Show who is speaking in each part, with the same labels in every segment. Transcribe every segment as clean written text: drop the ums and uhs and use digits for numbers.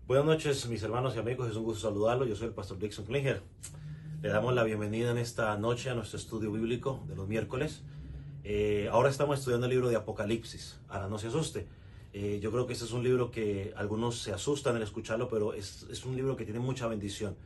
Speaker 1: Buenas noches, mis hermanos y amigos, es un gusto saludarlos. Yo soy el pastor Dixon Klinger. Le damos la bienvenida en esta noche a nuestro estudio bíblico de los miércoles. Ahora estamos estudiando el libro de Apocalipsis. Ahora no se asuste. Yo creo que este es un libro que algunos se asustan al escucharlo, pero es un libro que tiene mucha bendición.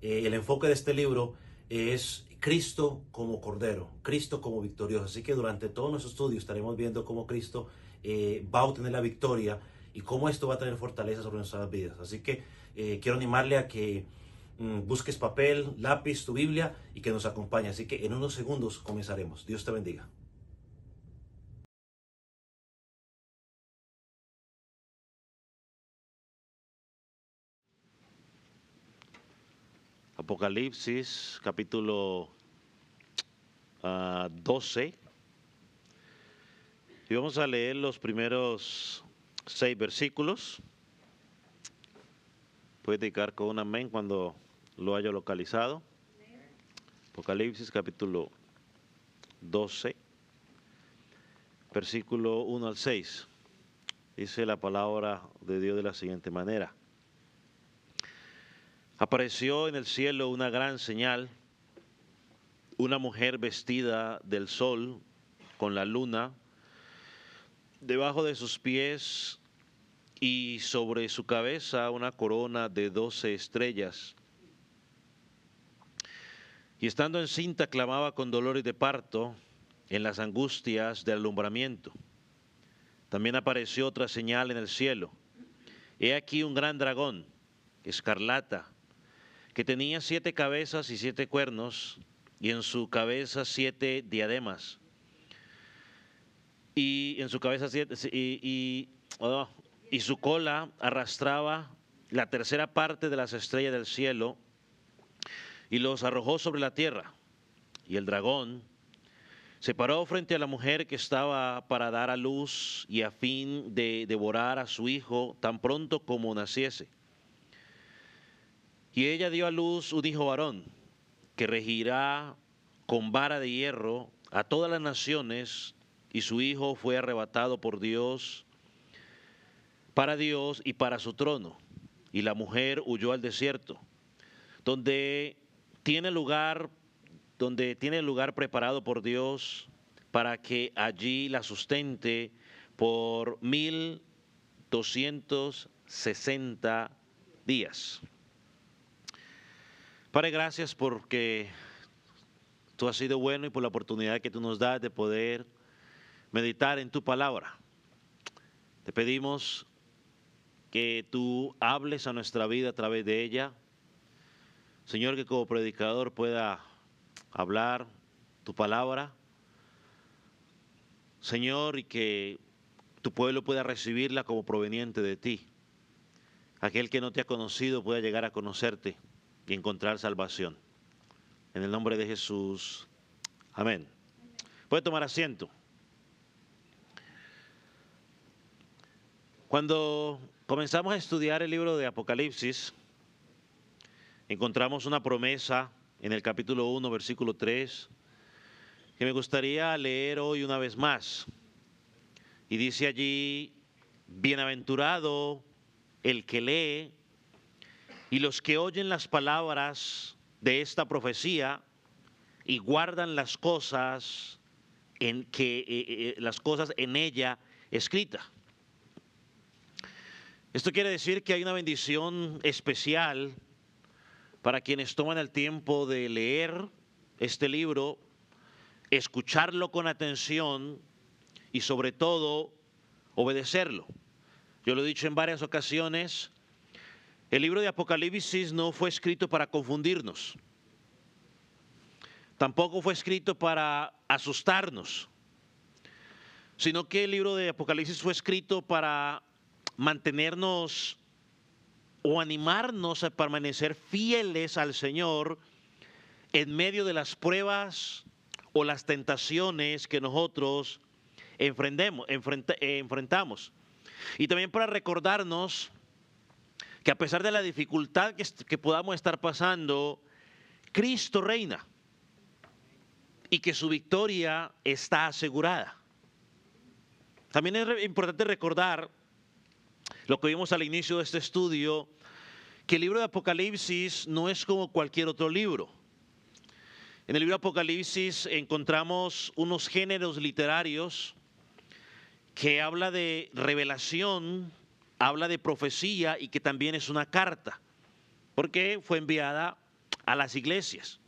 Speaker 1: El enfoque de este libro es Cristo como Cordero, Cristo como victorioso. Así que durante todo nuestro estudio estaremos viendo cómo Cristo va a obtener la victoria y cómo esto va a tener fortaleza sobre nuestras vidas. Así que quiero animarle a que busques papel, lápiz, tu Biblia y que nos acompañe. Así que en unos segundos comenzaremos. Dios te bendiga. Apocalipsis capítulo 12. Y vamos a leer los primeros 6 versículos. Puedes dedicar con un amén cuando lo haya localizado. Apocalipsis capítulo 12, versículo 1 al 6. Dice la palabra de Dios de la siguiente manera. Apareció en el cielo una gran señal, una mujer vestida del sol con la luna debajo de sus pies y sobre su cabeza una corona de 12 estrellas. Y estando encinta clamaba con dolores de parto en las angustias del alumbramiento. También apareció otra señal en el cielo. He aquí un gran dragón, escarlata, que tenía 7 cabezas y 7 cuernos, y en su cabeza 7 diademas. Y en su cabeza y su cola arrastraba la tercera parte de las estrellas del cielo y los arrojó sobre la tierra. Y el dragón se paró frente a la mujer que estaba para dar a luz y a fin de devorar a su hijo tan pronto como naciese. Y ella dio a luz un hijo varón que regirá con vara de hierro a todas las naciones, y su hijo fue arrebatado por Dios y para su trono. Y la mujer huyó al desierto, donde tiene lugar preparado por Dios para que allí la sustente por 1260 días. Padre, gracias porque tú has sido bueno y por la oportunidad que tú nos das de poder meditar en tu palabra. Te pedimos que tú hables a nuestra vida a través de ella. Señor, que como predicador pueda hablar tu palabra. Señor, y que tu pueblo pueda recibirla como proveniente de ti. Aquel que no te ha conocido pueda llegar a conocerte y encontrar salvación. En el nombre de Jesús. Amén. Puede tomar asiento. Cuando comenzamos a estudiar el libro de Apocalipsis, encontramos una promesa en el capítulo 1, versículo 3, que me gustaría leer hoy una vez más. Y dice allí: bienaventurado el que lee y los que oyen las palabras de esta profecía y guardan las cosas en ella escritas. Esto quiere decir que hay una bendición especial para quienes toman el tiempo de leer este libro, escucharlo con atención y sobre todo obedecerlo. Yo lo he dicho en varias ocasiones, el libro de Apocalipsis no fue escrito para confundirnos, tampoco fue escrito para asustarnos, sino que el libro de Apocalipsis fue escrito para mantenernos o animarnos a permanecer fieles al Señor en medio de las pruebas o las tentaciones que nosotros enfrentamos. Y también para recordarnos que a pesar de la dificultad que podamos estar pasando, Cristo reina y que su victoria está asegurada. También es importante recordar
Speaker 2: lo que vimos al inicio de este estudio, que el libro de Apocalipsis no es como cualquier otro libro. En el libro de Apocalipsis encontramos unos géneros literarios que habla de revelación, habla de profecía y que también es una carta, porque fue enviada a las iglesias.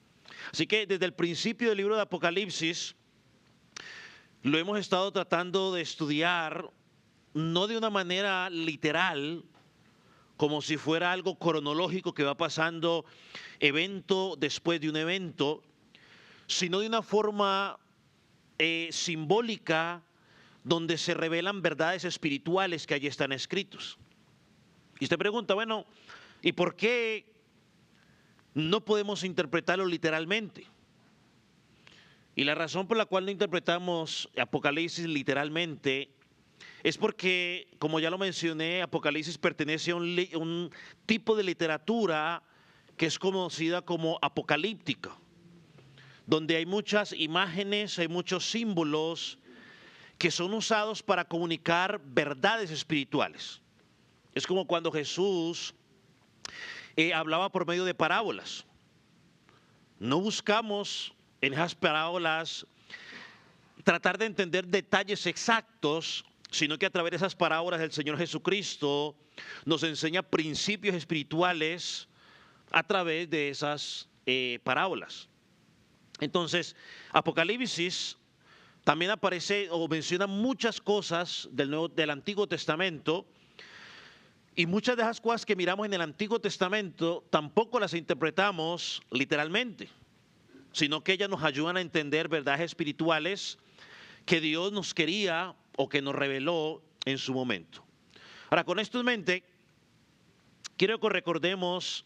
Speaker 2: Así que desde el principio del libro de Apocalipsis lo hemos estado tratando de estudiar no de una manera literal, como si fuera algo cronológico que va pasando evento después de un evento, sino de una forma simbólica, donde se revelan verdades espirituales que allí están escritos. Y usted pregunta, bueno, ¿y por qué no podemos interpretarlo literalmente? Y la razón por la cual no interpretamos Apocalipsis literalmente es porque, como ya lo mencioné, Apocalipsis pertenece a un tipo de literatura que es conocida como apocalíptica, donde hay muchas imágenes, hay muchos símbolos que son usados para comunicar verdades espirituales. Es como cuando Jesús hablaba por medio de parábolas. No buscamos en esas parábolas tratar de entender detalles exactos, sino que a través de esas parábolas el Señor Jesucristo nos enseña principios espirituales a través de esas parábolas. Entonces, Apocalipsis también aparece o menciona muchas cosas del Antiguo Testamento, y muchas de esas cosas que miramos en el Antiguo Testamento tampoco las interpretamos literalmente, sino que ellas nos ayudan a entender verdades espirituales que Dios nos quería o que nos reveló en su momento. Ahora, con esto en mente, quiero que recordemos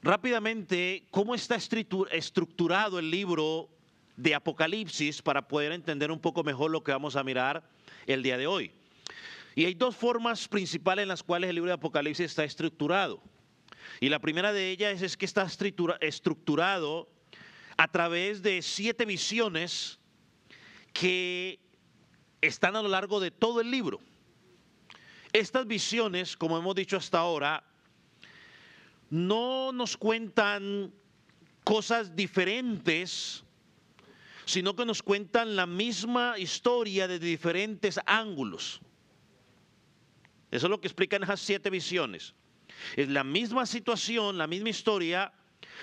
Speaker 2: rápidamente cómo está estructurado el libro de Apocalipsis para poder entender un poco mejor lo que vamos a mirar el día de hoy. Y hay dos formas principales en las cuales el libro de Apocalipsis está estructurado. Y la primera de ellas es que está estructurado a través de 7 visiones que están a lo largo de todo el libro. Estas visiones, como hemos dicho hasta ahora, no nos cuentan cosas diferentes, sino que nos cuentan la misma historia desde diferentes ángulos. Eso es lo que explican esas 7 visiones. Es la misma situación, la misma historia,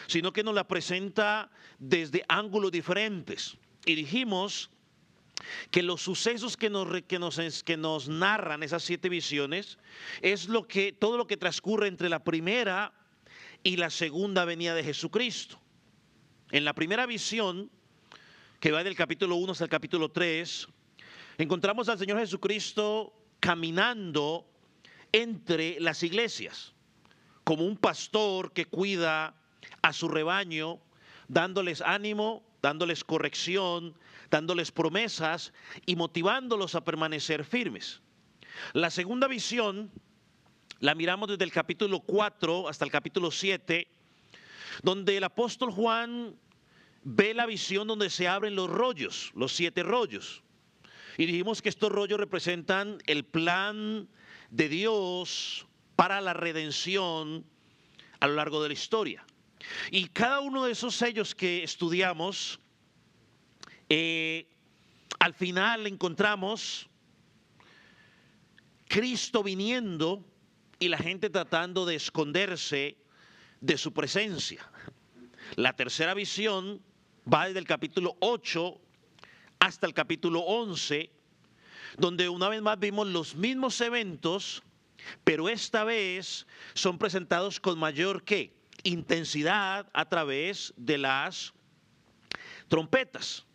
Speaker 2: sino que nos la presenta desde ángulos diferentes. Y dijimos que los sucesos que nos narran esas 7 visiones es todo lo que transcurre entre la primera y la segunda venida de Jesucristo. En la primera visión, que va del capítulo 1 hasta el capítulo 3, encontramos al Señor Jesucristo caminando entre las iglesias, como un pastor que cuida a su rebaño, dándoles ánimo, dándoles corrección, dándoles promesas y motivándolos a permanecer firmes. La segunda visión la miramos desde el capítulo 4 hasta el capítulo 7, donde el apóstol Juan ve la visión donde se abren los rollos, los 7 rollos. Y dijimos que estos rollos representan el plan de Dios para la redención a lo largo de la historia. Y cada uno de esos sellos que estudiamos, al final encontramos Cristo viniendo y la gente tratando de esconderse de su presencia. La tercera visión va desde el capítulo 8 hasta el capítulo 11, donde una vez más vimos los mismos eventos, pero esta vez son presentados con mayor intensidad a través de las trompetas.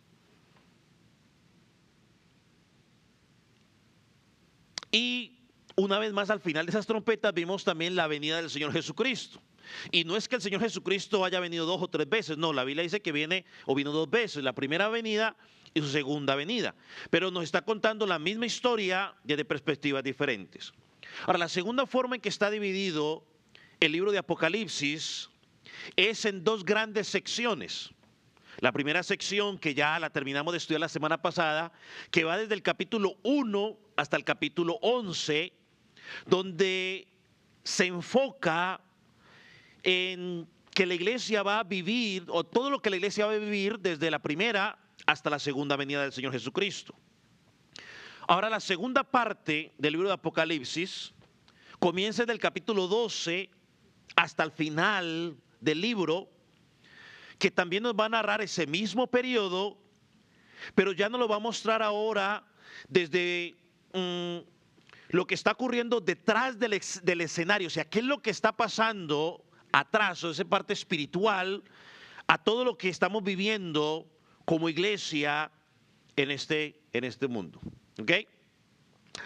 Speaker 2: Y una vez más al final de esas trompetas vimos también la venida del Señor Jesucristo. Y no es que el Señor Jesucristo haya venido 2 o 3 veces, no, la Biblia dice que vino 2 veces, la primera venida y su segunda venida. Pero nos está contando la misma historia desde perspectivas diferentes. Ahora, la segunda forma en que está dividido el libro de Apocalipsis es en 2 grandes secciones. La primera sección, que ya la terminamos de estudiar la semana pasada, que va desde el capítulo 1 hasta el capítulo 11, donde se enfoca en que la iglesia va a vivir, o todo lo que la iglesia va a vivir desde la primera hasta la segunda venida del Señor Jesucristo. Ahora, la segunda parte del libro de Apocalipsis comienza del capítulo 12 hasta el final del libro, que también nos va a narrar ese mismo periodo, pero ya nos lo va a mostrar ahora desde lo que está ocurriendo detrás del escenario, o sea, qué es lo que está pasando atrás, o esa parte espiritual, a todo lo que estamos viviendo como iglesia en este mundo. ¿Ok?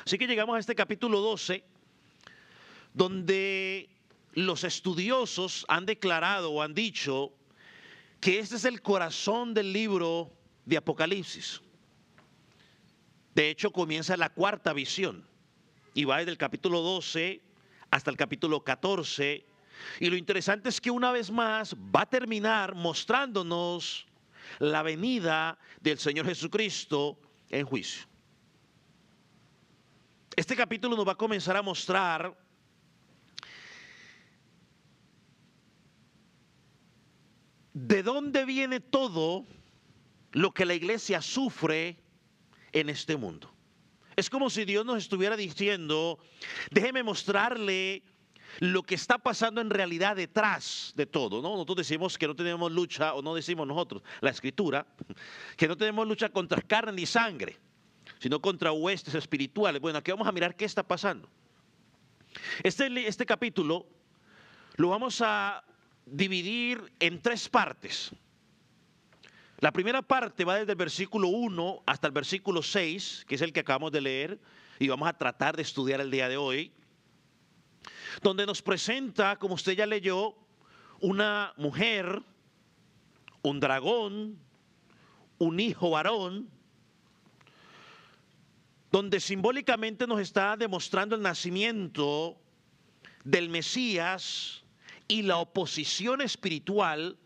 Speaker 2: Así que llegamos a este capítulo 12, donde los estudiosos han declarado o han dicho que este es el corazón del libro de Apocalipsis. De hecho, comienza la cuarta visión y va desde el capítulo 12 hasta el capítulo 14. Y lo interesante es que una vez más va a terminar mostrándonos la venida del Señor Jesucristo en juicio. Este capítulo nos va a comenzar a mostrar de dónde viene todo lo que la iglesia sufre en este mundo. Es como si Dios nos estuviera diciendo, déjeme mostrarle lo que está pasando en realidad detrás de todo, ¿no? Nosotros decimos que no tenemos lucha, o no decimos nosotros, la Escritura, que no tenemos lucha contra carne ni sangre, sino contra huestes espirituales. Bueno, aquí vamos a mirar qué está pasando. Este capítulo lo vamos a dividir en tres partes. La primera parte va desde el versículo 1 hasta el versículo 6, que es el que acabamos de leer, y vamos a tratar de estudiar el día de hoy, donde nos presenta, como usted ya leyó, una mujer, un dragón, un hijo varón, donde simbólicamente nos está demostrando el nacimiento del Mesías y la oposición espiritual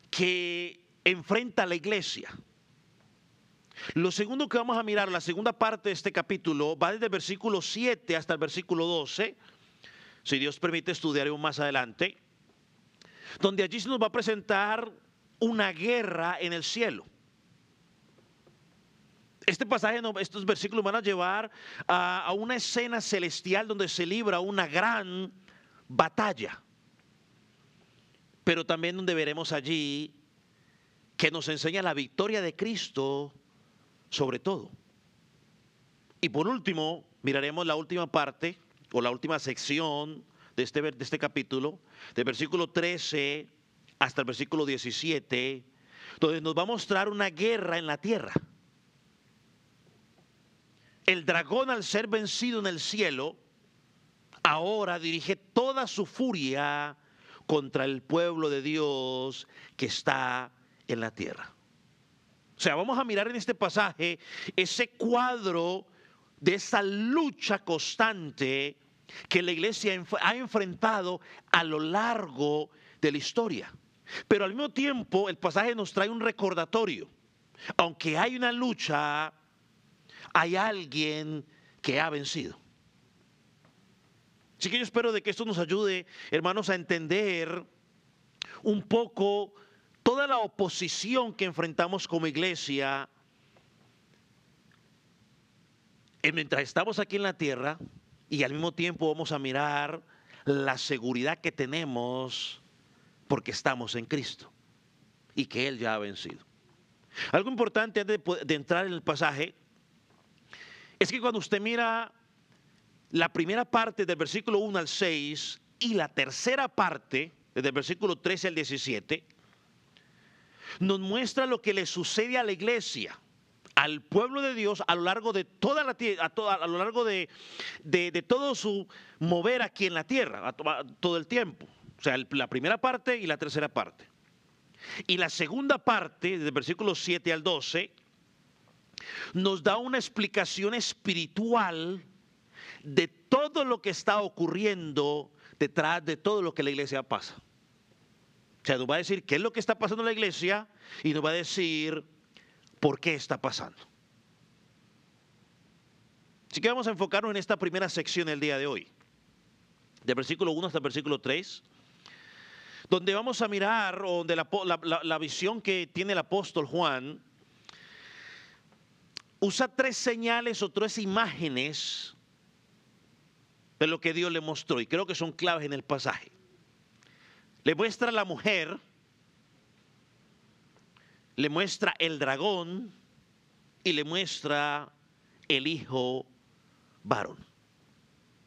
Speaker 2: que enfrenta a la iglesia. Lo segundo que vamos a mirar, la segunda parte de este capítulo, va desde el versículo 7 hasta el versículo 12, si Dios permite estudiaremos más adelante, donde allí se nos va a presentar una guerra en el cielo. Este pasaje, estos versículos van a llevar a una escena celestial donde se libra una gran batalla, pero también donde veremos allí que nos enseña la victoria de Cristo sobre todo. Y por último, miraremos la última parte o la última sección de este capítulo, del versículo 13 hasta el versículo 17, donde nos va a mostrar una guerra en la tierra. El dragón, al ser vencido en el cielo, ahora dirige toda su furia contra el pueblo de Dios que está en la tierra. O sea, vamos a mirar en este pasaje ese cuadro de esa lucha constante que la iglesia ha enfrentado a lo largo de la historia. Pero al mismo tiempo el pasaje nos trae un recordatorio. Aunque hay una lucha, hay alguien que ha vencido. Así que yo espero de que esto nos ayude, hermanos, a entender un poco toda la oposición que enfrentamos como iglesia mientras estamos aquí en la tierra, y al mismo tiempo vamos a mirar la seguridad que tenemos porque estamos en Cristo y que Él ya ha vencido. Algo importante antes de entrar en el pasaje es que cuando usted mira la primera parte del versículo 1 al 6 y la tercera parte, desde el versículo 13 al 17, nos muestra lo que le sucede a la iglesia, al pueblo de Dios a lo largo de toda la tierra, a lo largo de todo su mover aquí en la tierra, todo el tiempo. O sea, la primera parte y la tercera parte. Y la segunda parte, desde el versículo 7 al 12, nos da una explicación espiritual de todo lo que está ocurriendo detrás de todo lo que la iglesia pasa. O sea, nos va a decir qué es lo que está pasando en la iglesia y nos va a decir por qué está pasando. Así que vamos a enfocarnos en esta primera sección el día de hoy, del versículo 1 hasta el versículo 3, donde vamos a mirar, o donde la visión que tiene el apóstol Juan usa tres señales o tres imágenes de lo que Dios le mostró, y creo que son claves en el pasaje. Le muestra a la mujer, le muestra el dragón y le muestra el hijo varón.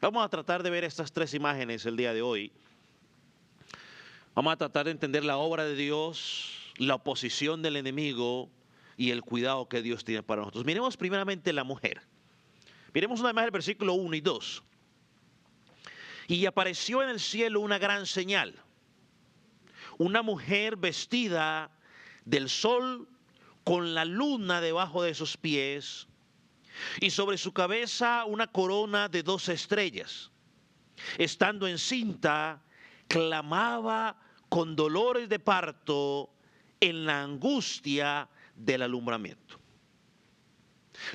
Speaker 2: Vamos a tratar de ver estas tres imágenes el día de hoy. Vamos a tratar de entender la obra de Dios, la oposición del enemigo y el cuidado que Dios tiene para nosotros. Miremos primeramente la mujer. Miremos una imagen del versículo 1 y 2. Y apareció en el cielo una gran señal, una mujer vestida del sol con la luna debajo de sus pies y sobre su cabeza una corona de 12 estrellas. Estando encinta, clamaba con dolores de parto en la angustia del alumbramiento.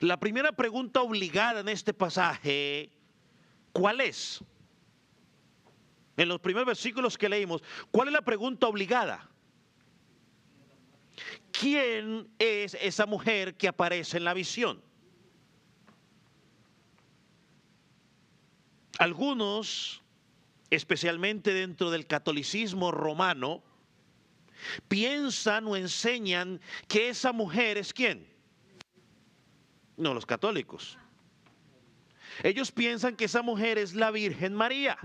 Speaker 2: La primera pregunta obligada en este pasaje, ¿cuál es? En los primeros versículos que leímos, ¿cuál es la pregunta obligada? ¿Quién es esa mujer que aparece en la visión? Algunos, especialmente dentro del catolicismo romano, piensan o enseñan que esa mujer es ¿quién? No, los católicos. Ellos piensan que esa mujer es la Virgen María.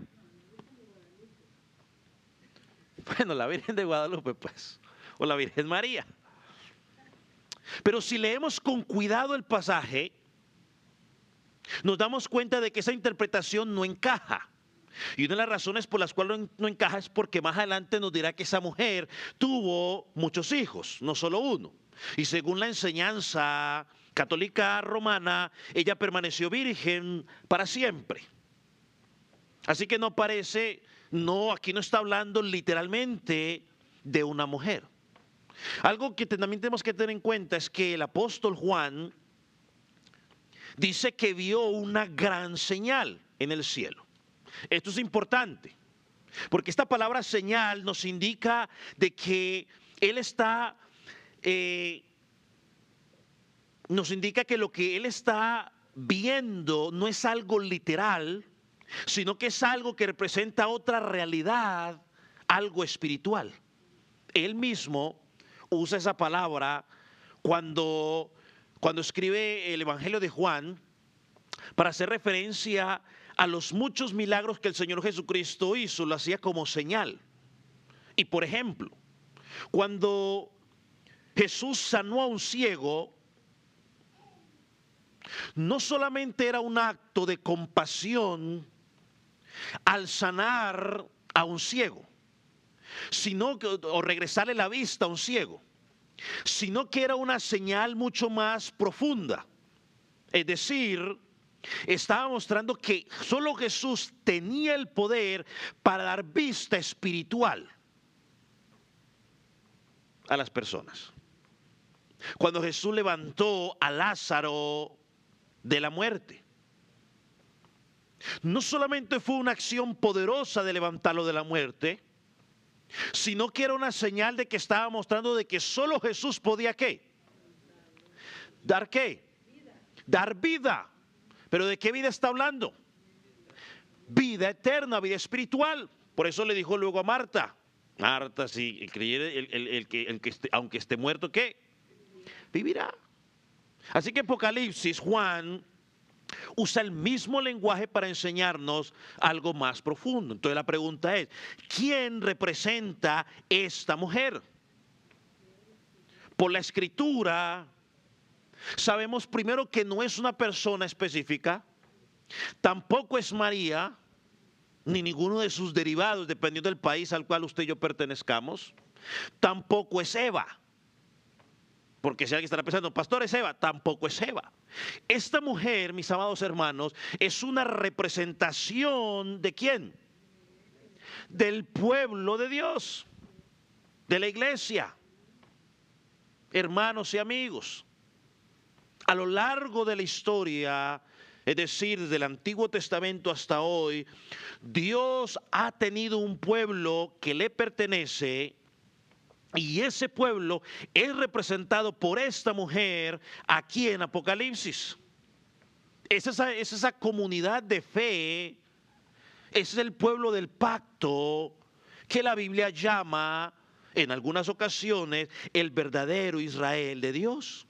Speaker 2: Bueno, la Virgen de Guadalupe, pues, o la Virgen María. Pero si leemos con cuidado el pasaje, nos damos cuenta de que esa interpretación no encaja. Y una de las razones por las cuales no encaja es porque más adelante nos dirá que esa mujer tuvo muchos hijos, no solo uno. Y según la enseñanza católica romana, ella permaneció virgen para siempre. Así que no parece, no, aquí no está hablando literalmente de una mujer. Algo que también tenemos que tener en cuenta es que el apóstol Juan dice que vio una gran señal en el cielo. Esto es importante, porque esta palabra señal nos indica de que él está, nos indica que lo que él está viendo no es algo literal, sino que es algo que representa otra realidad, algo espiritual. Él mismo usa esa palabra cuando escribe el Evangelio de Juan para hacer referencia a los muchos milagros que el Señor Jesucristo hizo, lo hacía como señal. Y por ejemplo, cuando Jesús sanó a un ciego, no solamente era un acto de compasión al sanar a un ciego, sino que, o regresarle la vista a un ciego, sino que era una señal mucho más profunda. Es decir, estaba mostrando que solo Jesús tenía el poder para dar vista espiritual a las personas. Cuando Jesús levantó a Lázaro de la muerte, no solamente fue una acción poderosa de levantarlo de la muerte, sino que era una señal de que estaba mostrando de que solo Jesús podía ¿qué? ¿Dar qué? Dar vida. ¿Pero de qué vida está hablando? Vida eterna, vida espiritual. Por eso le dijo luego a Marta, Marta, si el creyere, el que esté, aunque esté muerto, ¿qué? Vivirá. Así que Apocalipsis, Juan usa el mismo lenguaje para enseñarnos algo más profundo. Entonces la pregunta es, ¿quién representa esta mujer? Por la escritura sabemos primero que no es una persona específica, tampoco es María, ni ninguno de sus derivados, dependiendo del país al cual usted y yo pertenezcamos, tampoco es Eva. Porque si alguien estará pensando, pastor, es Eva, tampoco es Eva. Esta mujer, mis amados hermanos, es una representación ¿de quién? Del pueblo de Dios, de la iglesia. Hermanos y amigos, a lo largo de la historia, es decir, desde el Antiguo Testamento hasta hoy, Dios ha tenido un pueblo que le pertenece y ese pueblo es representado por esta mujer aquí en Apocalipsis. Es esa comunidad de fe, ese es el pueblo del pacto que la Biblia llama en algunas ocasiones el verdadero Israel de Dios.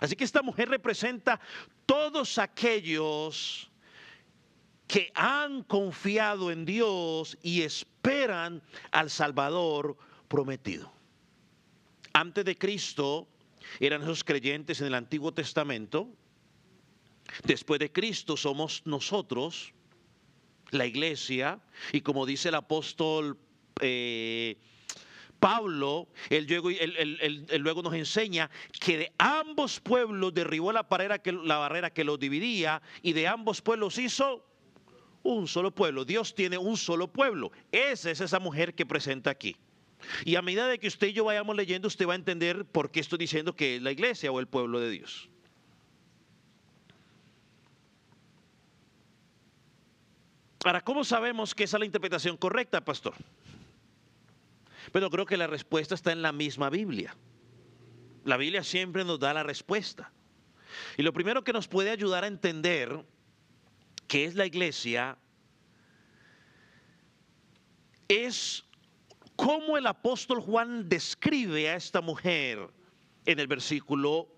Speaker 2: Así que esta mujer representa todos aquellos que han confiado en Dios y esperan al Salvador prometido. Antes de Cristo eran esos creyentes en el Antiguo Testamento. Después de Cristo somos nosotros, la iglesia, y como dice el apóstol Pablo, él luego nos enseña que de ambos pueblos derribó la barrera que los dividía y de ambos pueblos hizo un solo pueblo. Dios tiene un solo pueblo. Esa es esa mujer que presenta aquí. Y a medida de que usted y yo vayamos leyendo, usted va a entender por qué estoy diciendo que es la iglesia o el pueblo de Dios. Ahora, ¿cómo sabemos que esa es la interpretación correcta, pastor? Pero creo que la respuesta está en la misma Biblia. La Biblia siempre nos da la respuesta. Y lo primero que nos puede ayudar a entender qué es la iglesia es cómo el apóstol Juan describe a esta mujer en el versículo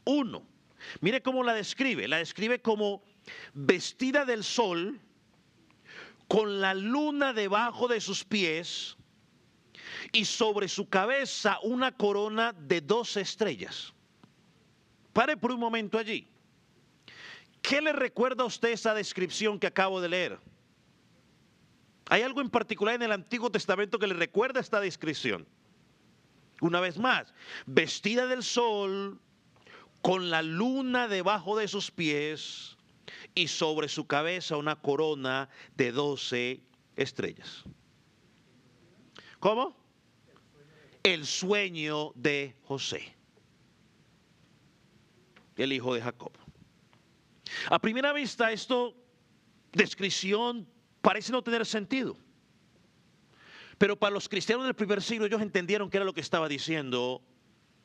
Speaker 2: 1. Mire cómo la describe. La describe como vestida del sol, con la luna debajo de sus pies y sobre su cabeza una corona de 12 estrellas. Pare por un momento allí. ¿Qué le recuerda a usted esa descripción que acabo de leer? ¿Hay algo en particular en el Antiguo Testamento que le recuerda esta descripción? Una vez más, vestida del sol, con la luna debajo de sus pies y sobre su cabeza una corona de 12 estrellas. ¿Cómo? El sueño de José, el hijo de Jacob. A primera vista, esta descripción parece no tener sentido. Pero para los cristianos del primer siglo, ellos entendieron qué era lo que estaba diciendo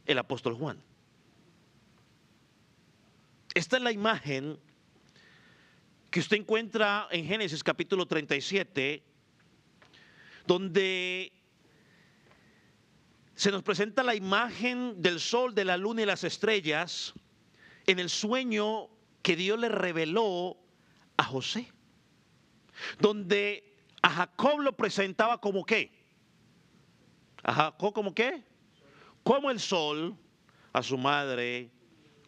Speaker 2: el apóstol Juan. Esta es la imagen que usted encuentra en Génesis capítulo 37, donde se nos presenta la imagen del sol, de la luna y las estrellas en el sueño que Dios le reveló a José, donde a Jacob lo presentaba como ¿qué? A Jacob como ¿qué? Como el sol, a su madre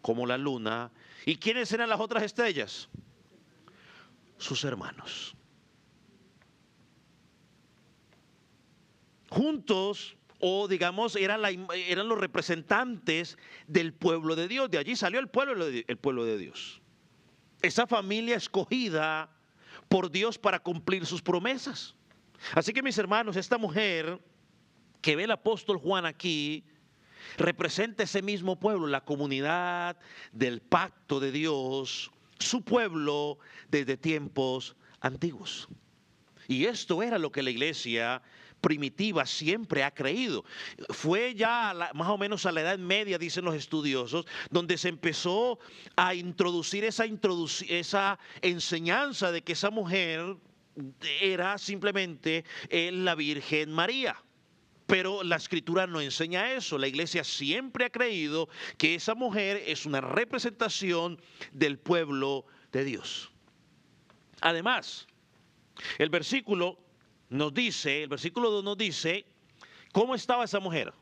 Speaker 2: como la luna. ¿Y quiénes eran las otras estrellas? Sus hermanos. Juntos, o digamos, eran los representantes del pueblo de Dios. De allí salió el pueblo de Dios. Esa familia escogida por Dios para cumplir sus promesas. Así que, mis hermanos, esta mujer que ve el apóstol Juan aquí representa ese mismo pueblo, la comunidad del pacto de Dios, su pueblo desde tiempos antiguos. Y esto era lo que la iglesia primitiva siempre ha creído. Fue ya más o menos a la Edad Media, dicen los estudiosos, donde se empezó a introducir esa enseñanza de que esa mujer era simplemente la Virgen María. Pero la Escritura no enseña eso. La iglesia siempre ha creído que esa mujer es una representación del pueblo de Dios. Además, el versículo 2 nos dice cómo estaba esa mujer.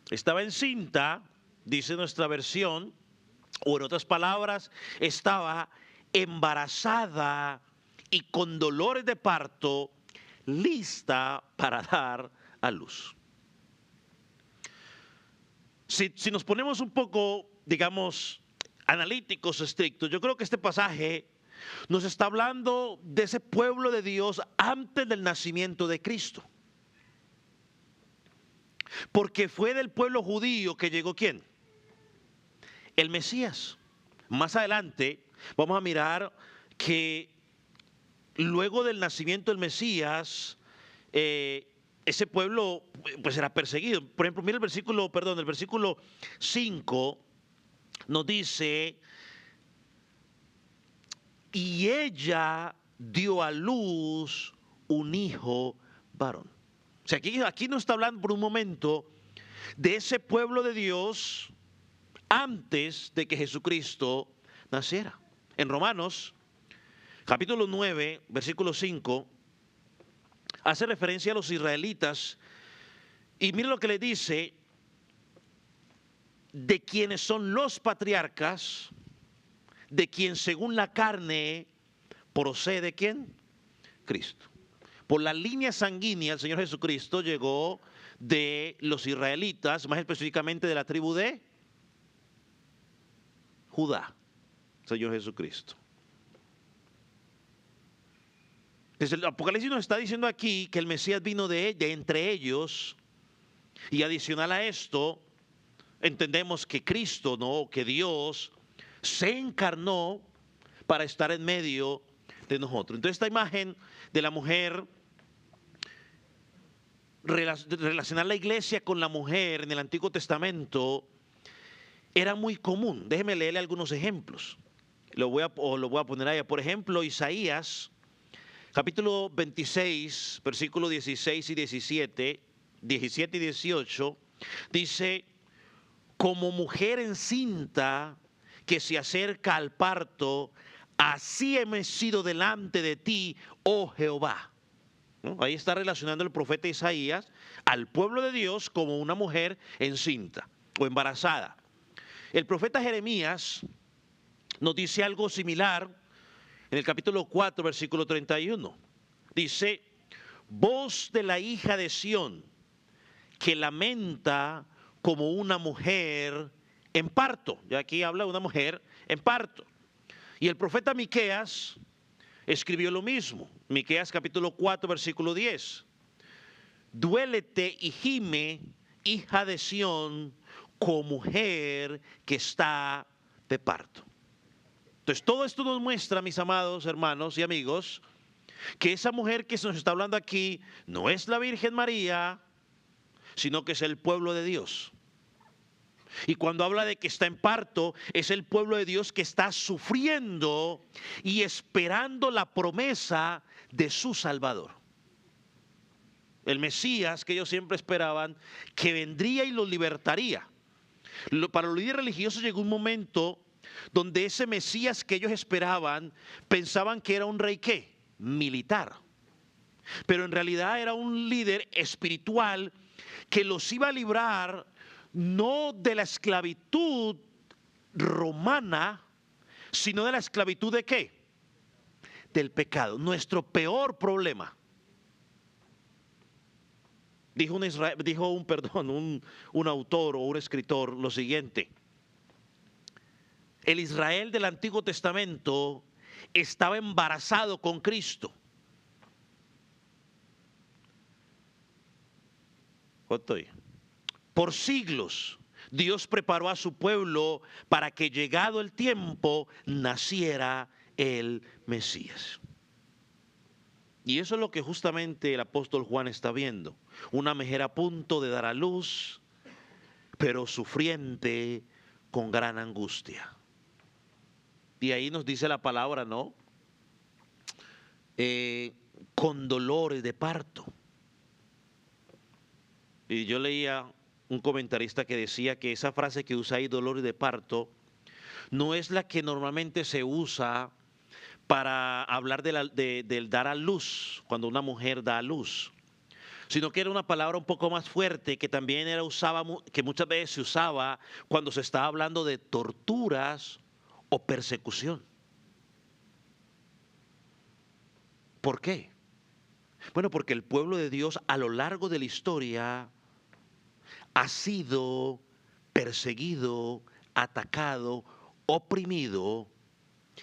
Speaker 2: Estaba encinta, dice nuestra versión, o en otras palabras, estaba embarazada y con dolores de parto, lista para dar a luz. Si nos ponemos un poco, digamos, analíticos, estrictos, yo creo que este pasaje nos está hablando de ese pueblo de Dios antes del nacimiento de Cristo. Porque fue del pueblo judío que llegó ¿quién? El Mesías. Más adelante vamos a mirar que luego del nacimiento del Mesías, ese pueblo pues era perseguido. Por ejemplo, mira el versículo 5 nos dice, y ella dio a luz un hijo varón. O sea, aquí no está hablando por un momento de ese pueblo de Dios antes de que Jesucristo naciera. En Romanos, capítulo 9, versículo 5, hace referencia a los israelitas y mire lo que le dice, de quienes son los patriarcas, de quien según la carne procede ¿quién? Cristo. Por la línea sanguínea el Señor Jesucristo llegó de los israelitas, más específicamente de la tribu de Judá, Señor Jesucristo. Entonces el Apocalipsis nos está diciendo aquí que el Mesías vino de entre ellos, y adicional a esto, entendemos que Cristo, ¿no? Que Dios se encarnó para estar en medio de nosotros. Entonces esta imagen de la mujer, relacionar la iglesia con la mujer en el Antiguo Testamento era muy común. Déjeme leerle algunos ejemplos. Lo voy a poner allá. Por ejemplo, Isaías, capítulo 26, versículos 16 y 17 y 18, dice, como mujer encinta que se acerca al parto, así hemos sido delante de ti, oh Jehová. ¿No? Ahí está relacionando el profeta Isaías al pueblo de Dios como una mujer encinta o embarazada. El profeta Jeremías nos dice algo similar en el capítulo 4, versículo 31. Dice, voz de la hija de Sión, que lamenta como una mujer en parto. Ya aquí habla de una mujer en parto. Y el profeta Miqueas escribió lo mismo. Miqueas capítulo 4, versículo 10. Duélete y gime, hija de Sión, como mujer que está de parto. Entonces todo esto nos muestra, mis amados hermanos y amigos, que esa mujer que se nos está hablando aquí no es la Virgen María, sino que es el pueblo de Dios. Y cuando habla de que está en parto, es el pueblo de Dios que está sufriendo y esperando la promesa de su Salvador. El Mesías que ellos siempre esperaban, que vendría y los libertaría. Para los líderes religiosos llegó un momento donde ese Mesías que ellos esperaban, pensaban que era un rey ¿qué? Militar. Pero en realidad era un líder espiritual que los iba a librar no de la esclavitud romana, sino de la esclavitud ¿de qué? Del pecado, nuestro peor problema. Dijo un autor o un escritor lo siguiente: el Israel del Antiguo Testamento estaba embarazado con Cristo. Por siglos Dios preparó a su pueblo para que llegado el tiempo naciera el Mesías. Y eso es lo que justamente el apóstol Juan está viendo. Una mujer a punto de dar a luz, pero sufriente con gran angustia. Y ahí nos dice la palabra, ¿no? Con dolores de parto. Y yo leía un comentarista que decía que esa frase que usa ahí, dolores de parto, no es la que normalmente se usa para hablar del dar a luz, cuando una mujer da a luz, sino que era una palabra un poco más fuerte que también que muchas veces se usaba cuando se estaba hablando de torturas o persecución. ¿Por qué? Bueno, porque el pueblo de Dios a lo largo de la historia ha sido perseguido, atacado, oprimido,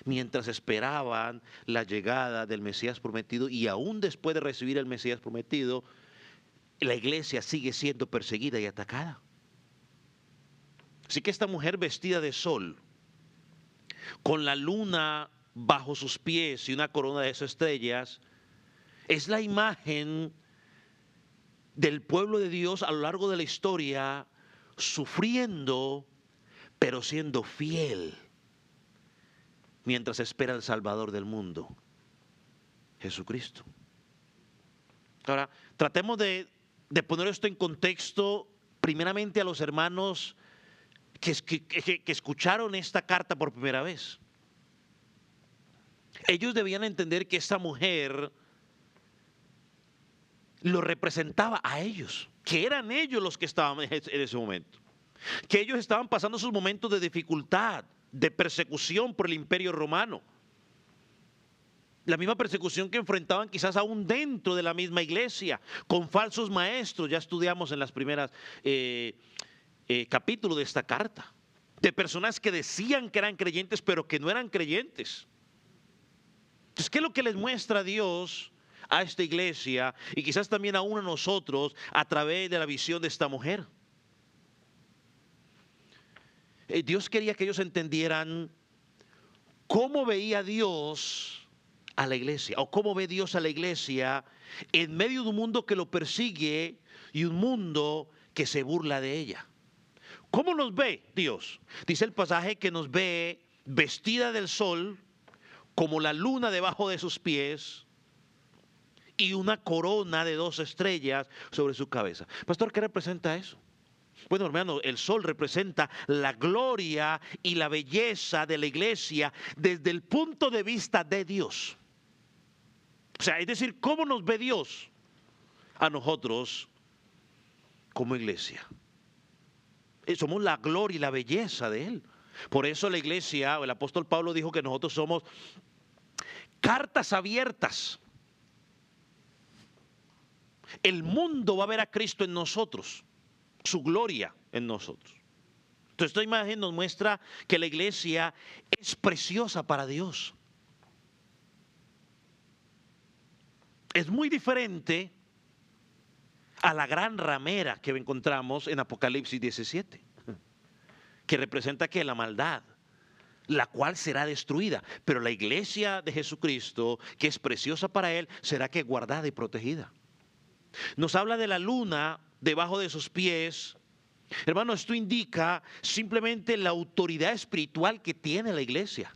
Speaker 2: mientras esperaban la llegada del Mesías prometido, y aún después de recibir el Mesías prometido, la iglesia sigue siendo perseguida y atacada. Así que esta mujer vestida de sol, con la luna bajo sus pies y una corona de estrellas, es la imagen del pueblo de Dios a lo largo de la historia, sufriendo, pero siendo fiel, mientras espera al Salvador del mundo, Jesucristo. Ahora, tratemos de poner esto en contexto, primeramente a los hermanos que escucharon esta carta por primera vez. Ellos debían entender que esta mujer lo representaba a ellos, que eran ellos los que estaban en ese momento, que ellos estaban pasando sus momentos de dificultad, de persecución por el imperio romano. La misma persecución que enfrentaban quizás aún dentro de la misma iglesia, con falsos maestros. Ya estudiamos en las primeras capítulos de esta carta, de personas que decían que eran creyentes, pero que no eran creyentes. Entonces, ¿qué es lo que les muestra Dios a esta iglesia y quizás también aún a nosotros a través de la visión de esta mujer? Dios quería que ellos entendieran cómo veía Dios a la iglesia, o cómo ve Dios a la iglesia en medio de un mundo que lo persigue y un mundo que se burla de ella. ¿Cómo nos ve Dios? Dice el pasaje que nos ve vestida del sol, como la luna debajo de sus pies, y una corona de 2 estrellas sobre su cabeza. Pastor, ¿qué representa eso? Bueno, hermano, el sol representa la gloria y la belleza de la iglesia desde el punto de vista de Dios. O sea, es decir, ¿cómo nos ve Dios a nosotros como iglesia? Somos la gloria y la belleza de Él. Por eso la iglesia, el apóstol Pablo dijo que nosotros somos cartas abiertas. El mundo va a ver a Cristo en nosotros, su gloria en nosotros. Entonces esta imagen nos muestra que la iglesia es preciosa para Dios. Es muy diferente a la gran ramera que encontramos en Apocalipsis 17, que representa que la maldad, la cual será destruida, pero la iglesia de Jesucristo, que es preciosa para Él, será que guardada y protegida. Nos habla de la luna debajo de sus pies. Hermano, esto indica simplemente la autoridad espiritual que tiene la iglesia.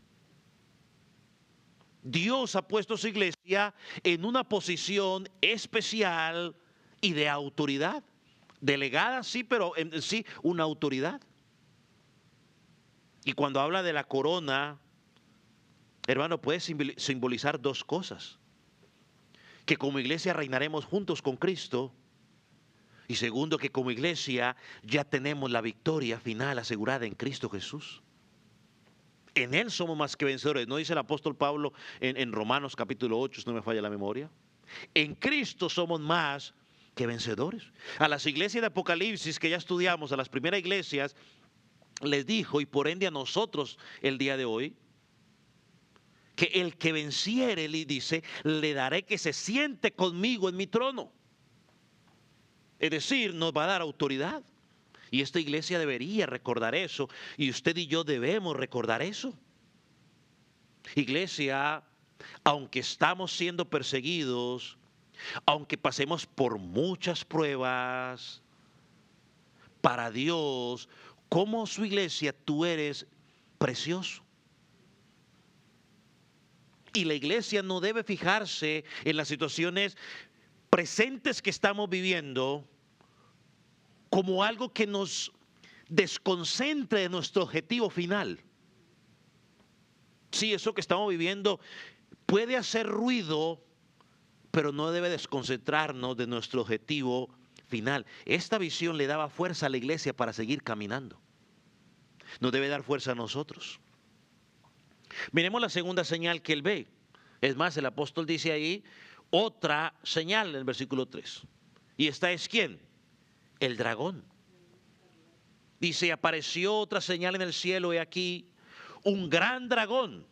Speaker 2: Dios ha puesto su iglesia en una posición especial y de autoridad. Delegada, sí, pero en sí una autoridad. Y cuando habla de la corona, hermano, puede simbolizar 2 cosas. Que como iglesia reinaremos juntos con Cristo. Y segundo, que como iglesia ya tenemos la victoria final asegurada en Cristo Jesús. En Él somos más que vencedores. ¿No dice el apóstol Pablo en Romanos capítulo 8, si no me falla la memoria? En Cristo somos más que vencedores. A las iglesias de Apocalipsis que ya estudiamos, a las primeras iglesias, les dijo, y por ende a nosotros el día de hoy, que el que venciere, le dice, le daré que se siente conmigo en mi trono. Es decir, nos va a dar autoridad. Y esta iglesia debería recordar eso. Y usted y yo debemos recordar eso. Iglesia, aunque estamos siendo perseguidos, aunque pasemos por muchas pruebas, para Dios, como su iglesia, tú eres precioso. Y la iglesia no debe fijarse en las situaciones presentes que estamos viviendo como algo que nos desconcentre de nuestro objetivo final. Sí, eso que estamos viviendo puede hacer ruido, pero no debe desconcentrarnos de nuestro objetivo final. Esta visión le daba fuerza a la iglesia para seguir caminando. Nos debe dar fuerza a nosotros. Miremos la segunda señal que él ve. Es más, el apóstol dice ahí otra señal en el versículo 3. ¿Y esta es quién? El dragón. Dice, apareció otra señal en el cielo, y aquí un gran dragón,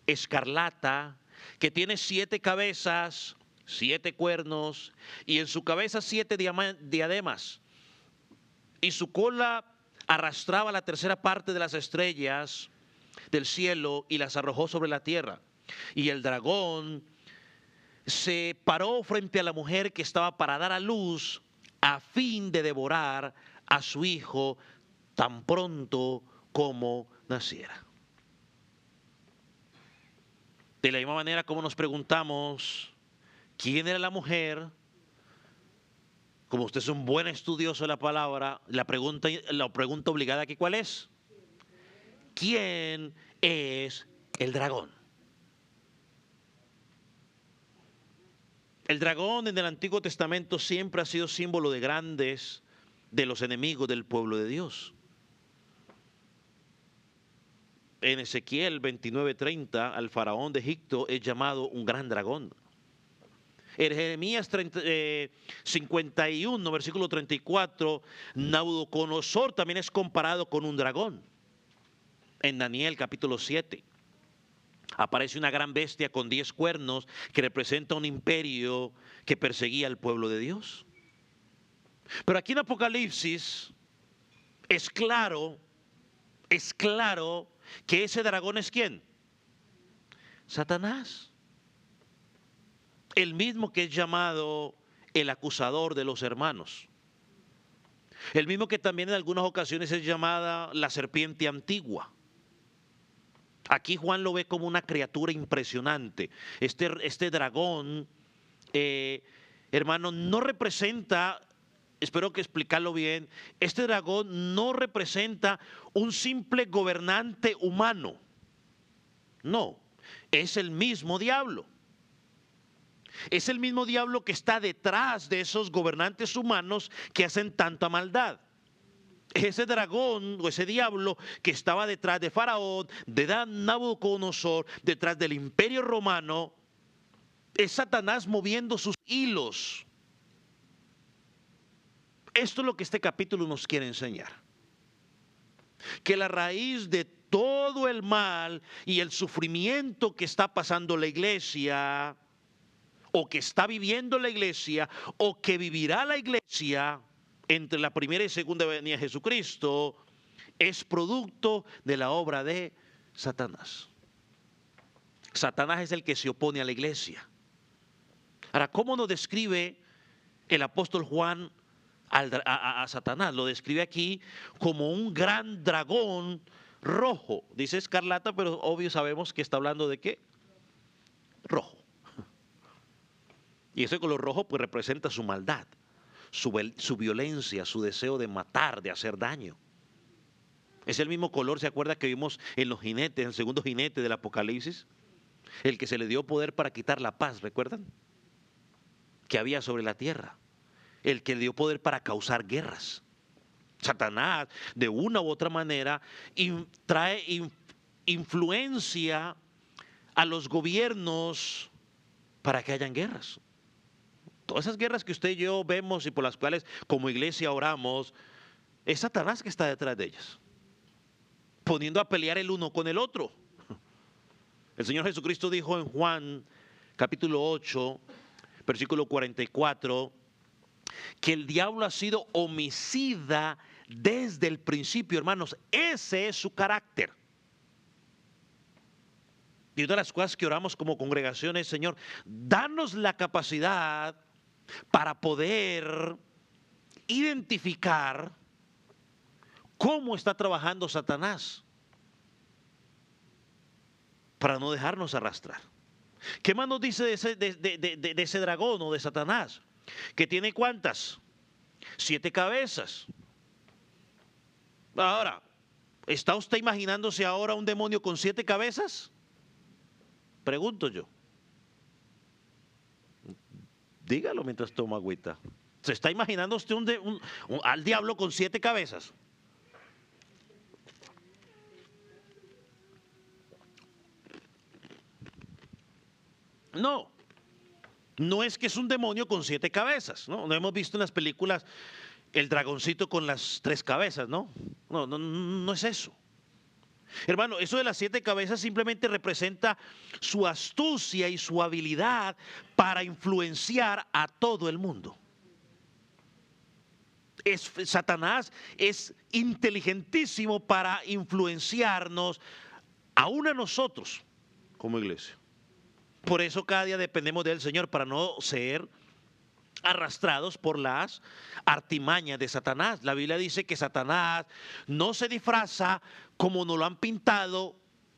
Speaker 2: escarlata, que tiene 7 cabezas 7 cuernos, y en su cabeza 7 diademas, y su cola arrastraba la tercera parte de las estrellas del cielo y las arrojó sobre la tierra. Y el dragón se paró frente a la mujer que estaba para dar a luz, a fin de devorar a su hijo tan pronto como naciera. De la misma manera como nos preguntamos quién era la mujer, como usted es un buen estudioso de la palabra, la pregunta obligada aquí, ¿cuál es? ¿Quién es el dragón? El dragón en el Antiguo Testamento siempre ha sido símbolo de los enemigos del pueblo de Dios. En Ezequiel 29:30, al faraón de Egipto es llamado un gran dragón. En Jeremías 51, versículo 34, Nabucodonosor también es comparado con un dragón. En Daniel capítulo 7 aparece una gran bestia con 10 cuernos que representa un imperio que perseguía al pueblo de Dios. Pero aquí en Apocalipsis es claro que ese dragón es ¿quién? Satanás. El mismo que es llamado el acusador de los hermanos. El mismo que también en algunas ocasiones es llamada la serpiente antigua. Aquí Juan lo ve como una criatura impresionante. Este dragón, hermano, no representa, espero que explicarlo bien, este dragón no representa un simple gobernante humano. No, es el mismo diablo. Es el mismo diablo que está detrás de esos gobernantes humanos que hacen tanta maldad. Ese dragón o ese diablo que estaba detrás de Faraón, de Nabucodonosor, detrás del imperio romano, es Satanás moviendo sus hilos. Esto es lo que este capítulo nos quiere enseñar. Que la raíz de todo el mal y el sufrimiento que está pasando la iglesia, o que está viviendo la iglesia, o que vivirá la iglesia entre la primera y segunda venida de Jesucristo, es producto de la obra de Satanás. Satanás es el que se opone a la iglesia. Ahora, ¿cómo nos describe el apóstol Juan a Satanás? Lo describe aquí como un gran dragón rojo. Dice escarlata, pero obvio sabemos que está hablando de ¿qué? Rojo. Y ese color rojo pues representa su maldad, su violencia, su deseo de matar, de hacer daño. Es el mismo color, ¿se acuerda que vimos en los jinetes, en el segundo jinete del Apocalipsis? El que se le dio poder para quitar la paz, ¿recuerdan? Que había sobre la tierra. El que le dio poder para causar guerras. Satanás, de una u otra manera, trae influencia a los gobiernos para que hayan guerras. Todas esas guerras que usted y yo vemos y por las cuales como iglesia oramos, es Satanás que está detrás de ellas, poniendo a pelear el uno con el otro. El Señor Jesucristo dijo en Juan capítulo 8, versículo 44, que el diablo ha sido homicida desde el principio, hermanos. Ese es su carácter. Y una de las cosas que oramos como congregación es, Señor, danos la capacidad para poder identificar cómo está trabajando Satanás, para no dejarnos arrastrar. ¿Qué más nos dice de ese dragón o de Satanás? Que tiene ¿cuántas? 7 cabezas. Ahora, ¿está usted imaginándose ahora un demonio con 7 cabezas? Pregunto yo. Dígalo mientras toma agüita. ¿Se está imaginando usted al diablo con 7 cabezas? No. No es que es un demonio con 7 cabezas, ¿no? No hemos visto en las películas el dragoncito con las 3 cabezas, ¿no? No es eso. Hermano, eso de las 7 cabezas simplemente representa su astucia y su habilidad para influenciar a todo el mundo. Satanás es inteligentísimo para influenciarnos, aún a nosotros como iglesia. Por eso cada día dependemos del Señor para no ser arrastrados por las artimañas de Satanás. La Biblia dice que Satanás no se disfraza como nos lo han pintado,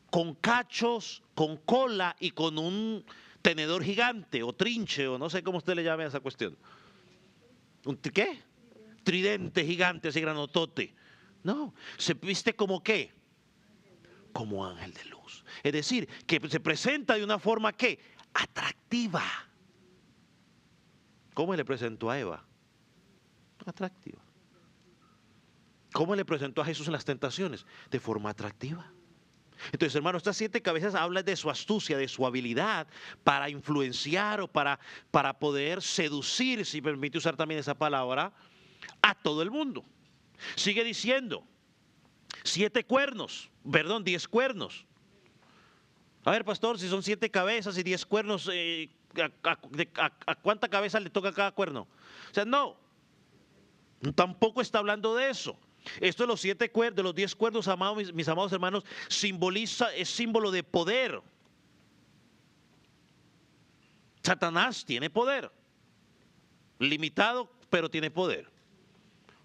Speaker 2: con cachos, con cola y con un tenedor gigante o trinche, o no sé cómo usted le llame a esa cuestión. ¿Qué? Tridente gigante, así granotote. No, se viste como ¿qué? Como ángel de luz. Es decir, que se presenta de una forma ¿qué? Atractiva. ¿Cómo le presentó a Eva? Atractiva. ¿Cómo le presentó a Jesús en las tentaciones? De forma atractiva. Entonces, hermano, estas 7 cabezas hablan de su astucia, de su habilidad para influenciar o para poder seducir, si permite usar también esa palabra, a todo el mundo. Sigue diciendo, 10 cuernos. A ver, pastor, si son 7 cabezas y 10 cuernos, ¿a cuánta cabeza le toca cada cuerno? O sea, no, tampoco está hablando de eso. Esto de los 7 cuernos, de los 10 cuernos, amados, mis amados hermanos, es símbolo de poder. Satanás tiene poder, limitado, pero tiene poder.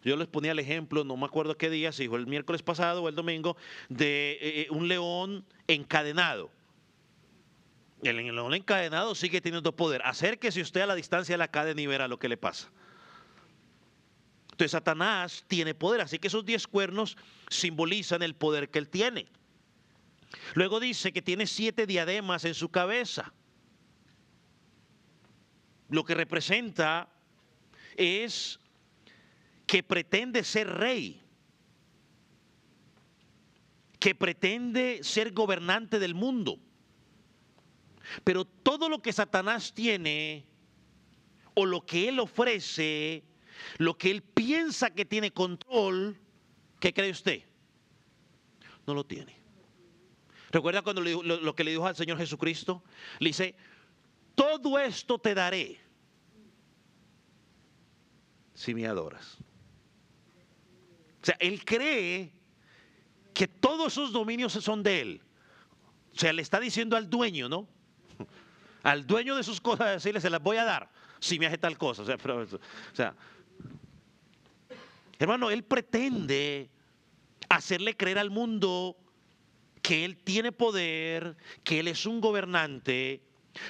Speaker 2: Yo les ponía el ejemplo, no me acuerdo qué día, si fue el miércoles pasado o el domingo, de un león encadenado. El león encadenado sigue teniendo poder. Acérquese usted a la distancia de la cadena y verá lo que le pasa. Entonces Satanás tiene poder, así que esos 10 cuernos simbolizan el poder que él tiene. Luego dice que tiene 7 diademas en su cabeza. Lo que representa es que pretende ser rey, que pretende ser gobernante del mundo. Pero todo lo que Satanás tiene, o lo que él ofrece, lo que él piensa que tiene control, ¿qué cree usted? No lo tiene. ¿Recuerda cuando lo que le dijo al Señor Jesucristo? Le dice, todo esto te daré si me adoras. O sea, él cree que todos esos dominios son de él. O sea, le está diciendo al dueño, ¿no? Al dueño de sus cosas, decirle, se las voy a dar si me hace tal cosa. O sea, hermano, él pretende hacerle creer al mundo que él tiene poder, que él es un gobernante,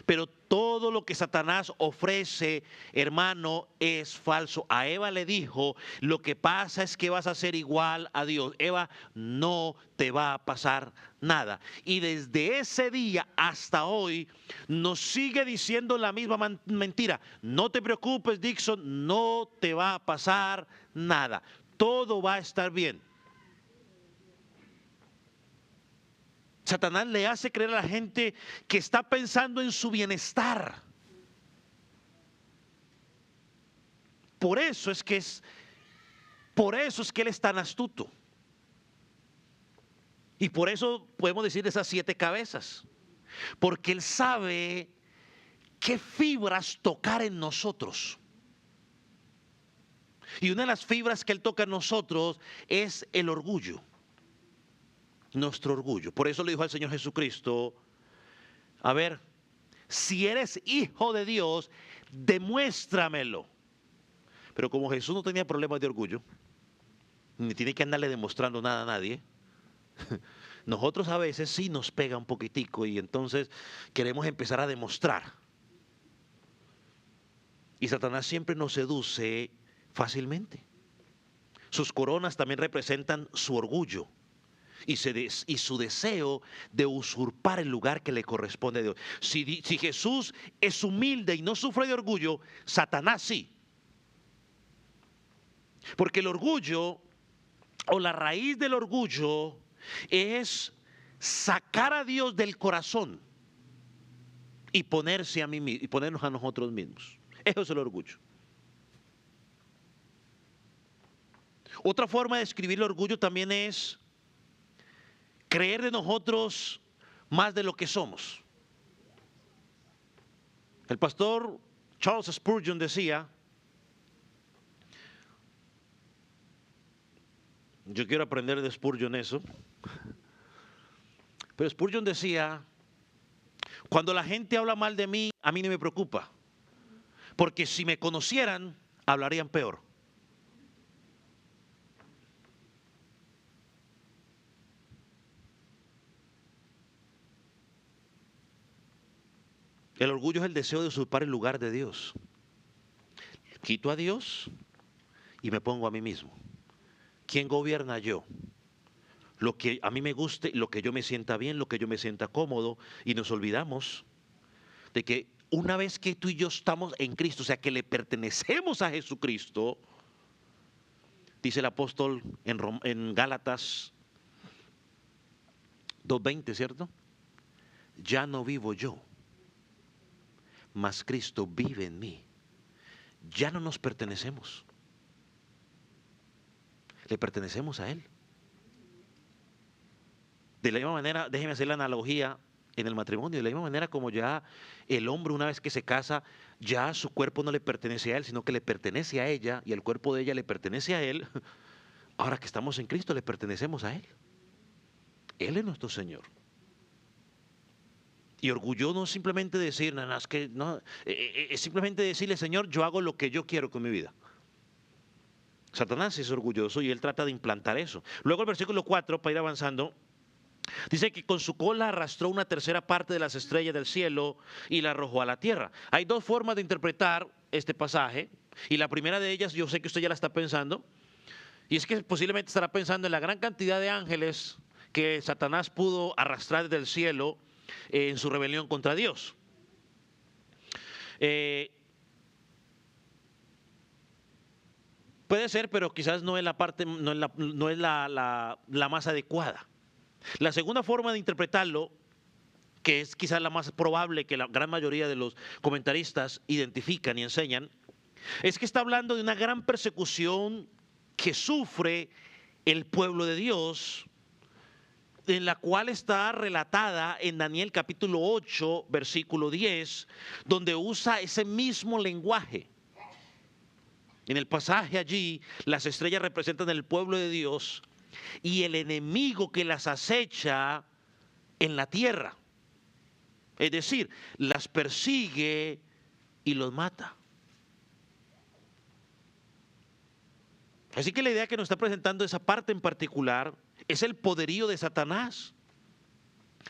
Speaker 2: pero todo lo que Satanás ofrece, hermano, es falso. A Eva le dijo, lo que pasa es que vas a ser igual a Dios. Eva, no te va a pasar nada. Y desde ese día hasta hoy nos sigue diciendo la misma mentira. No te preocupes, Dixon, no te va a pasar nada. Todo va a estar bien. Satanás le hace creer a la gente que está pensando en su bienestar. Por eso es que él es tan astuto. Y por eso podemos decir esas 7 cabezas. Porque él sabe qué fibras tocar en nosotros. Y una de las fibras que él toca en nosotros es el orgullo. Nuestro orgullo. Por eso le dijo al Señor Jesucristo, a ver, si eres hijo de Dios, demuéstramelo. Pero como Jesús no tenía problemas de orgullo, ni tiene que andarle demostrando nada a nadie, nosotros a veces sí nos pega un poquitico y entonces queremos empezar a demostrar. Y Satanás siempre nos seduce fácilmente. Sus coronas también representan su orgullo. Y su deseo de usurpar el lugar que le corresponde a Dios. Si Jesús es humilde y no sufre de orgullo, Satanás sí. Porque el orgullo, o la raíz del orgullo, es sacar a Dios del corazón y ponernos a nosotros mismos. Eso es el orgullo. Otra forma de describir el orgullo también es creer de nosotros más de lo que somos. El pastor Charles Spurgeon decía, yo quiero aprender de Spurgeon eso, pero Spurgeon decía, cuando la gente habla mal de mí, a mí no me preocupa, porque si me conocieran, hablarían peor. El orgullo es el deseo de usurpar el lugar de Dios. Quito a Dios y me pongo a mí mismo. ¿Quién gobierna? Yo. Lo que a mí me guste, lo que yo me sienta bien, lo que yo me sienta cómodo, y nos olvidamos de que una vez que tú y yo estamos en Cristo, o sea que le pertenecemos a Jesucristo, dice el apóstol en Gálatas 2:20, ¿cierto? Ya no vivo yo, mas Cristo vive en mí. Ya no nos pertenecemos, le pertenecemos a Él. De la misma manera, déjeme hacer la analogía en el matrimonio, de la misma manera como ya el hombre una vez que se casa, ya su cuerpo no le pertenece a él, sino que le pertenece a ella, y el cuerpo de ella le pertenece a él. Ahora que estamos en Cristo, le pertenecemos a Él. Él es nuestro Señor. Y orgullo no es simplemente decir, no, es que no, es simplemente decirle, Señor, yo hago lo que yo quiero con mi vida. Satanás es orgulloso y él trata de implantar eso. Luego el versículo 4, para ir avanzando, dice que con su cola arrastró una tercera parte de las estrellas del cielo y la arrojó a la tierra. Hay dos formas de interpretar este pasaje, y la primera de ellas, yo sé que usted ya la está pensando, y es que posiblemente estará pensando en la gran cantidad de ángeles que Satanás pudo arrastrar desde el cielo en su rebelión contra Dios. Puede ser, pero quizás no es la parte, no es la más adecuada. La segunda forma de interpretarlo, que es quizás la más probable que la gran mayoría de los comentaristas identifican y enseñan, es que está hablando de una gran persecución que sufre el pueblo de Dios, en la cual está relatada en Daniel capítulo 8, versículo 10, donde usa ese mismo lenguaje. En el pasaje allí, las estrellas representan el pueblo de Dios y el enemigo que las acecha en la tierra. Es decir, las persigue y los mata. Así que la idea que nos está presentando esa parte en particular es el poderío de Satanás.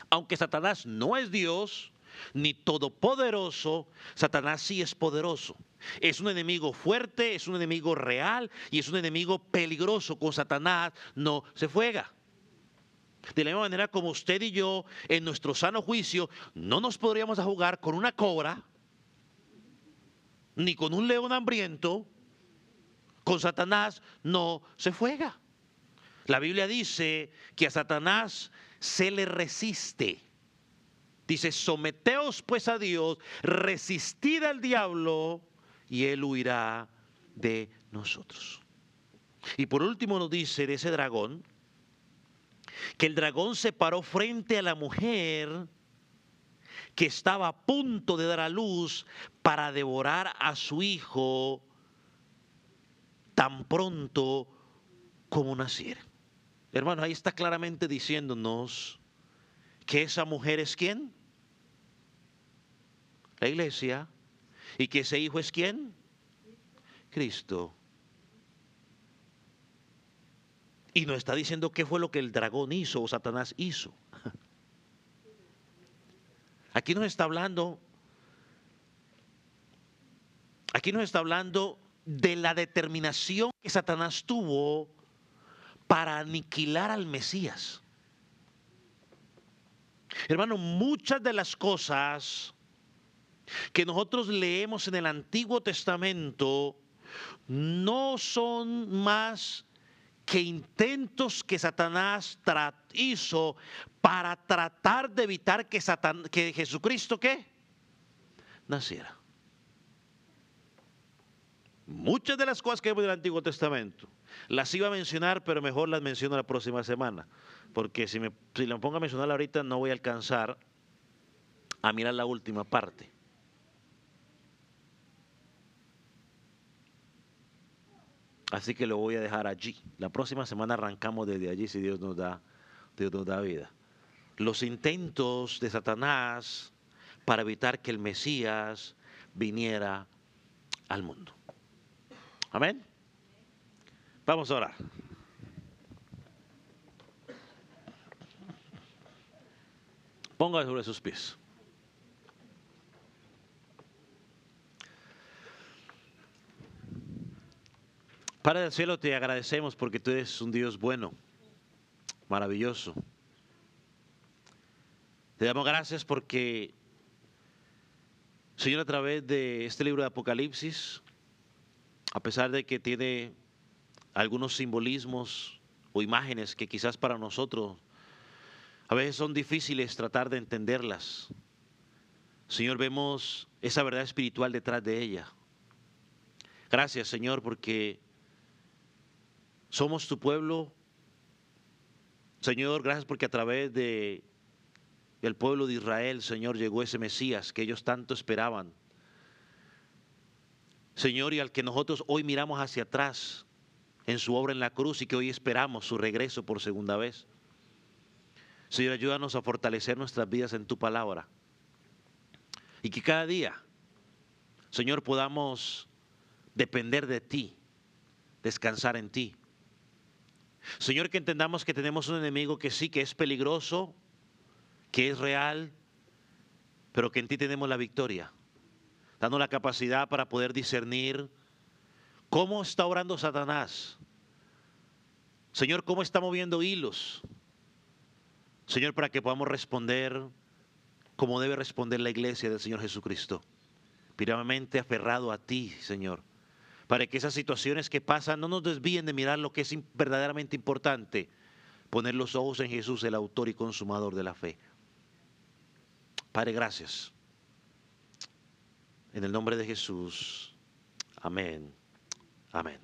Speaker 2: Aunque Satanás no es Dios ni todopoderoso, Satanás sí es poderoso. Es un enemigo fuerte, es un enemigo real y es un enemigo peligroso. Con Satanás no se juega. De la misma manera como usted y yo, en nuestro sano juicio, no nos podríamos jugar con una cobra, ni con un león hambriento. Con Satanás no se juega. La Biblia dice que a Satanás se le resiste. Dice, someteos pues a Dios, resistid al diablo y él huirá de nosotros. Y por último nos dice de ese dragón, que el dragón se paró frente a la mujer que estaba a punto de dar a luz para devorar a su hijo tan pronto como naciera. Hermano, ahí está claramente diciéndonos que esa mujer es ¿quién? La iglesia. Y que ese hijo es ¿quién? Cristo. Y nos está diciendo qué fue lo que el dragón hizo o Satanás hizo. Aquí nos está hablando de la determinación que Satanás tuvo para aniquilar al Mesías. Hermano, muchas de las cosas que nosotros leemos en el Antiguo Testamento no son más que intentos que Satanás hizo para tratar de evitar que Jesucristo ¿qué? Naciera. Muchas de las cosas que vemos en el Antiguo Testamento Las iba a mencionar, pero mejor las menciono la próxima semana, porque si me pongo a mencionar ahorita no voy a alcanzar a mirar la última parte. Así que lo voy a dejar allí. La próxima semana arrancamos desde allí si Dios nos da vida. Los intentos de Satanás para evitar que el Mesías viniera al mundo. Amén. Vamos a orar. Póngase sobre sus pies. Padre del cielo, te agradecemos porque tú eres un Dios bueno, maravilloso. Te damos gracias porque, Señor, a través de este libro de Apocalipsis, a pesar de que tiene algunos simbolismos o imágenes que quizás para nosotros a veces son difíciles tratar de entenderlas, Señor, vemos esa verdad espiritual detrás de ella. Gracias, Señor, porque somos tu pueblo. Señor, gracias porque a través del pueblo de Israel, Señor, llegó ese Mesías que ellos tanto esperaban. Señor, y al que nosotros hoy miramos hacia atrás en su obra en la cruz y que hoy esperamos su regreso por segunda vez. Señor, ayúdanos a fortalecer nuestras vidas en tu palabra. Y que cada día, Señor, podamos depender de ti, descansar en ti. Señor, que entendamos que tenemos un enemigo que sí, que es peligroso, que es real, pero que en ti tenemos la victoria, dando la capacidad para poder discernir cómo está orando Satanás. Señor, cómo está moviendo hilos. Señor, para que podamos responder como debe responder la iglesia del Señor Jesucristo. Firmemente aferrado a ti, Señor, para que esas situaciones que pasan no nos desvíen de mirar lo que es verdaderamente importante, poner los ojos en Jesús, el autor y consumador de la fe. Padre, gracias. En el nombre de Jesús. Amén. Amén.